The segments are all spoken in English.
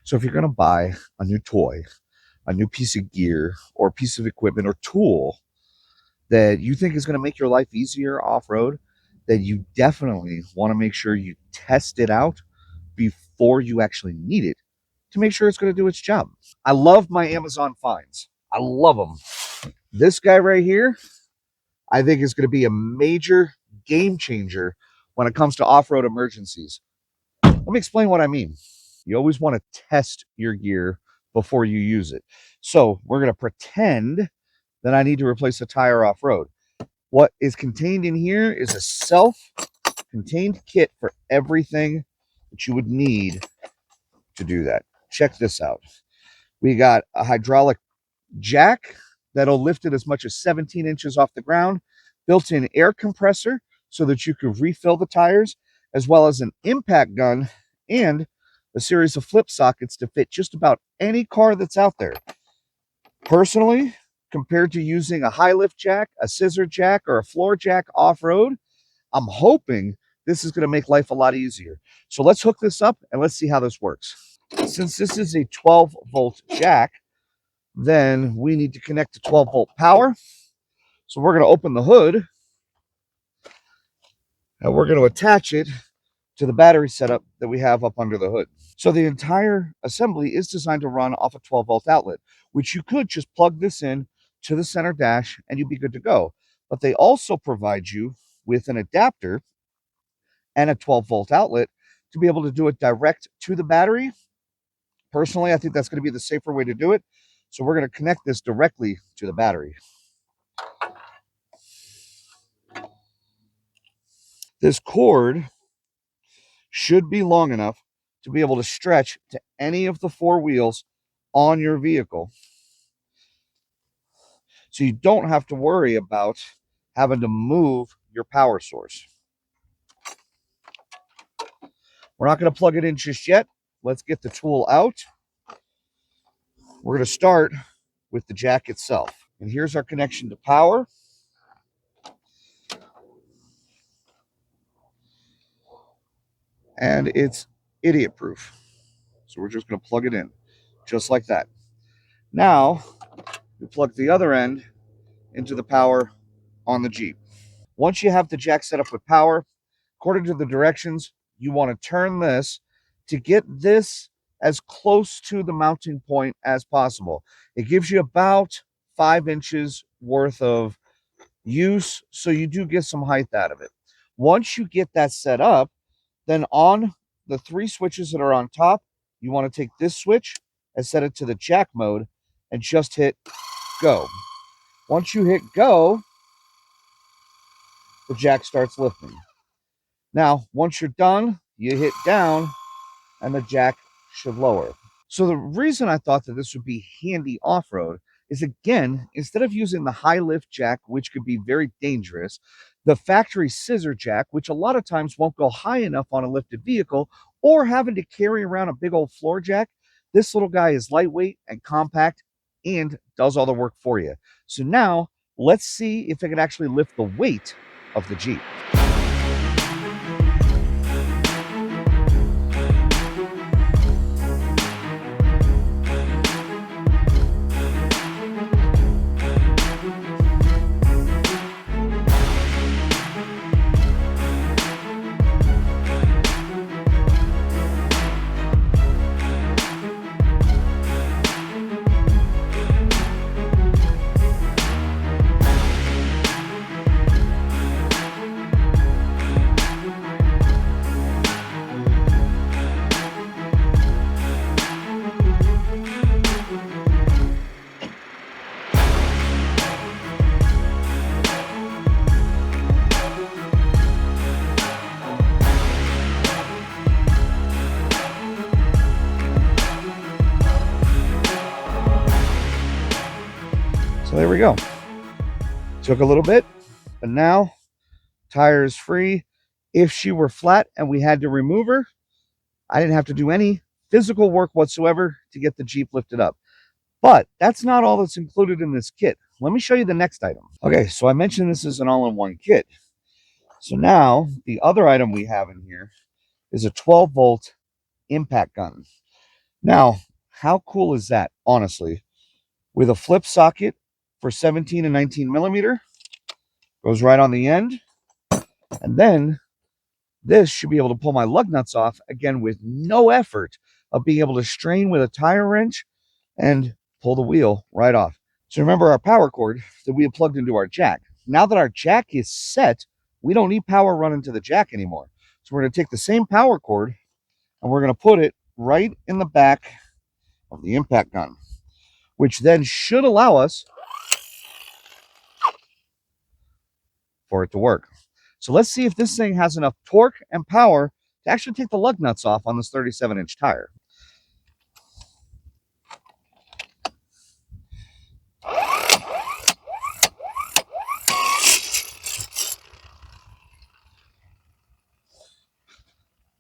So if you're going to buy a new toy, a new piece of gear, or a piece of equipment or tool that you think is going to make your life easier off-road, then you definitely want to make sure you test it out before you actually need it to make sure it's going to do its job. I love my Amazon finds. I love them. This guy right here, I think is going to be a major game changer when it comes to off-road emergencies. Let me explain what I mean. You always want to test your gear before you use it. So we're going to pretend that I need to replace a tire off-road. What is contained in here is a self-contained kit for everything that you would need to do that. Check this out. We got a hydraulic jack that'll lift it as much as 17 inches off the ground, built-in air compressor so that you can refill the tires, as well as an impact gun and a series of flip sockets to fit just about any car that's out there. Personally, compared to using a high lift jack, a scissor jack, or a floor jack off-road, I'm hoping this is going to make life a lot easier. So let's hook this up and let's see how this works. Since this is a 12-volt jack, then we need to connect to 12-volt power. So we're going to open the hood and we're going to attach it to the battery setup that we have up under the hood. So the entire assembly is designed to run off a 12-volt outlet, which you could just plug this in to the center dash and you'd be good to go. But they also provide you with an adapter and a 12-volt outlet to be able to do it direct to the battery. Personally, I think that's going to be the safer way to do it. So we're going to connect this directly to the battery. This cord should be long enough to be able to stretch to any of the four wheels on your vehicle. So you don't have to worry about having to move your power source. We're not going to plug it in just yet. Let's get the tool out. We're going to start with the jack itself. And here's our connection to power. And it's idiot proof. So we're just going to plug it in just like that. Now we plug the other end into the power on the Jeep. Once you have the jack set up with power, according to the directions, you want to turn this to get this as close to the mounting point as possible. It gives you about 5 inches worth of use, so you do get some height out of it. Once you get that set up, then on the 3 switches that are on top, you want to take this switch and set it to the jack mode and just hit go. Once you hit go, the jack starts lifting. Now, once you're done, you hit down and the jack should lower. So the reason I thought that this would be handy off-road is, again, instead of using the high lift jack, which could be very dangerous, the factory scissor jack, which a lot of times won't go high enough on a lifted vehicle, or having to carry around a big old floor jack, this little guy is lightweight and compact and does all the work for you. So now let's see if it can actually lift the weight of the Jeep. So there we go. Took a little bit, but now tire is free. If she were flat and we had to remove her, I didn't have to do any physical work whatsoever to get the Jeep lifted up. But that's not all that's included in this kit. Let me show you the next item. Okay, so I mentioned this is an all-in-one kit. So now the other item we have in here is a 12-volt impact gun. Now, how cool is that, honestly? With a flip socket for 17 and 19 millimeter, goes right on the end. And then this should be able to pull my lug nuts off, again, with no effort of being able to strain with a tire wrench and pull the wheel right off. So remember our power cord that we had plugged into our jack. Now that our jack is set, we don't need power running to the jack anymore. So we're going to take the same power cord and we're going to put it right in the back of the impact gun, which then should allow us for it to work. So let's see if this thing has enough torque and power to actually take the lug nuts off on this 37-inch tire.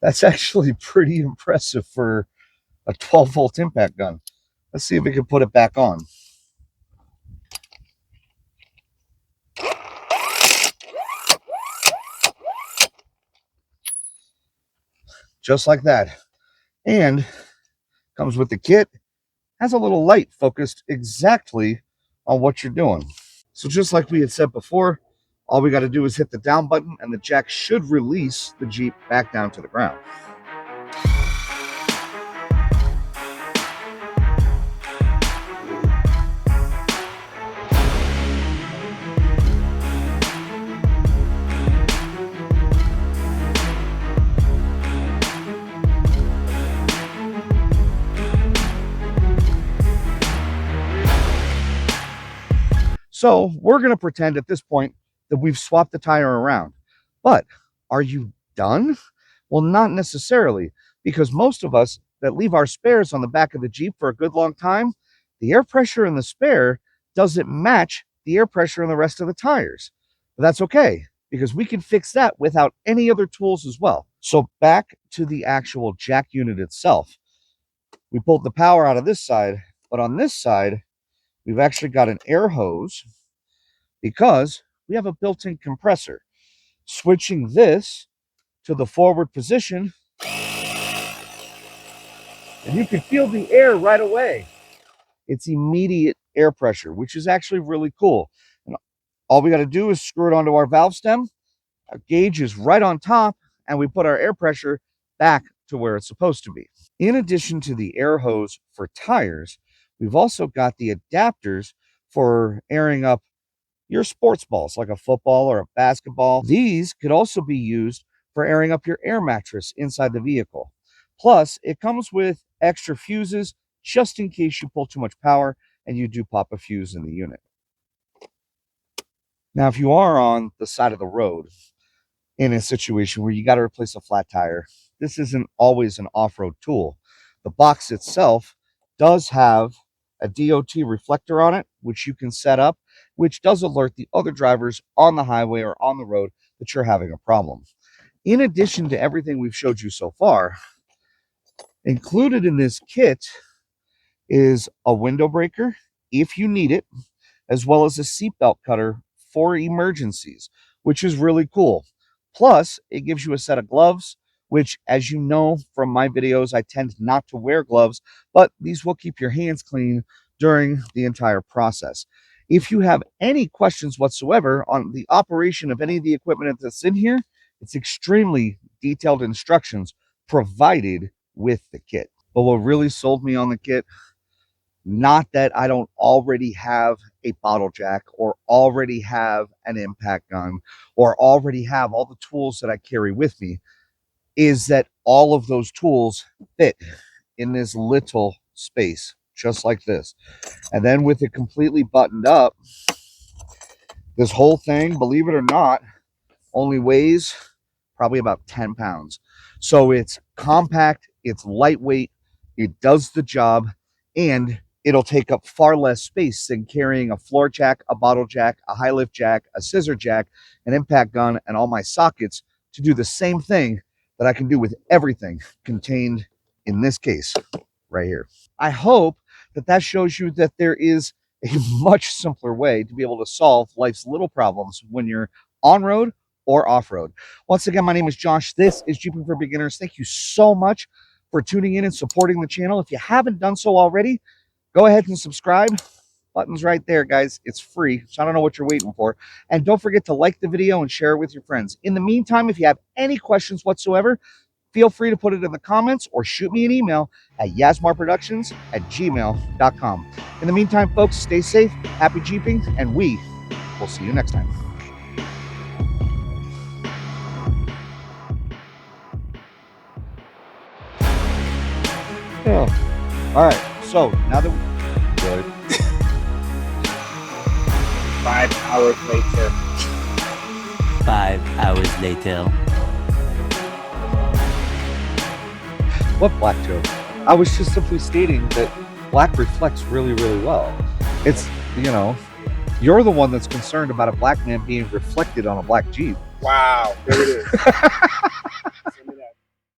That's actually pretty impressive for a 12-volt impact gun. Let's see if we can put it back on. Just like that. And comes with the kit, has a little light focused exactly on what you're doing. So just like we had said before, all we got to do is hit the down button and the jack should release the Jeep back down to the ground. So we're going to pretend at this point that we've swapped the tire around. But are you done? Well, not necessarily, because most of us that leave our spares on the back of the Jeep for a good long time, the air pressure in the spare doesn't match the air pressure in the rest of the tires. But that's okay, because we can fix that without any other tools as well. So back to the actual jack unit itself. We pulled the power out of this side, but on this side, we've actually got an air hose because we have a built-in compressor. Switching this to the forward position, and you can feel the air right away. It's immediate air pressure, which is actually really cool. And all we got to do is screw it onto our valve stem. Our gauge is right on top, and we put our air pressure back to where it's supposed to be. In addition to the air hose for tires, we've also got the adapters for airing up your sports balls, like a football or a basketball. These could also be used for airing up your air mattress inside the vehicle. Plus, it comes with extra fuses just in case you pull too much power and you do pop a fuse in the unit. Now, if you are on the side of the road in a situation where you got to replace a flat tire, this isn't always an off-road tool. The box itself does have a DOT reflector on it, which you can set up, which does alert the other drivers on the highway or on the road that you're having a problem. In addition to everything we've showed you so far, included in this kit is a window breaker, if you need it, as well as a seatbelt cutter for emergencies, which is really cool. Plus, it gives you a set of gloves, which, as you know from my videos, I tend not to wear gloves, but these will keep your hands clean during the entire process. If you have any questions whatsoever on the operation of any of the equipment that's in here, it's extremely detailed instructions provided with the kit. But what really sold me on the kit, not that I don't already have a bottle jack or already have an impact gun or already have all the tools that I carry with me, is that all of those tools fit in this little space, just like this. And then with it completely buttoned up, this whole thing, believe it or not, only weighs probably about 10 pounds. So it's compact, it's lightweight, it does the job, and it'll take up far less space than carrying a floor jack, a bottle jack, a high lift jack, a scissor jack, an impact gun, and all my sockets to do the same thing that I can do with everything contained in this case right here. I hope that that shows you that there is a much simpler way to be able to solve life's little problems when you're on road or off road. Once again, my name is Josh. This is Jeeping for Beginners. Thank you so much for tuning in and supporting the channel. If you haven't done so already, go ahead and subscribe. Button's right there, guys. It's free, so I don't know what you're waiting for. And don't forget to like the video and share it with your friends. In the meantime, if you have any questions whatsoever, feel free to put it in the comments or shoot me an email at yasmarproductions@gmail.com. In the meantime, folks, stay safe, happy Jeeping, and we will see you next time. Oh. All right, so now that really 5 hours later. 5 hours later. What black joke? I was just simply stating that black reflects really, really well. It's, you know, you're the one that's concerned about a black man being reflected on a black Jeep. Wow, there it is.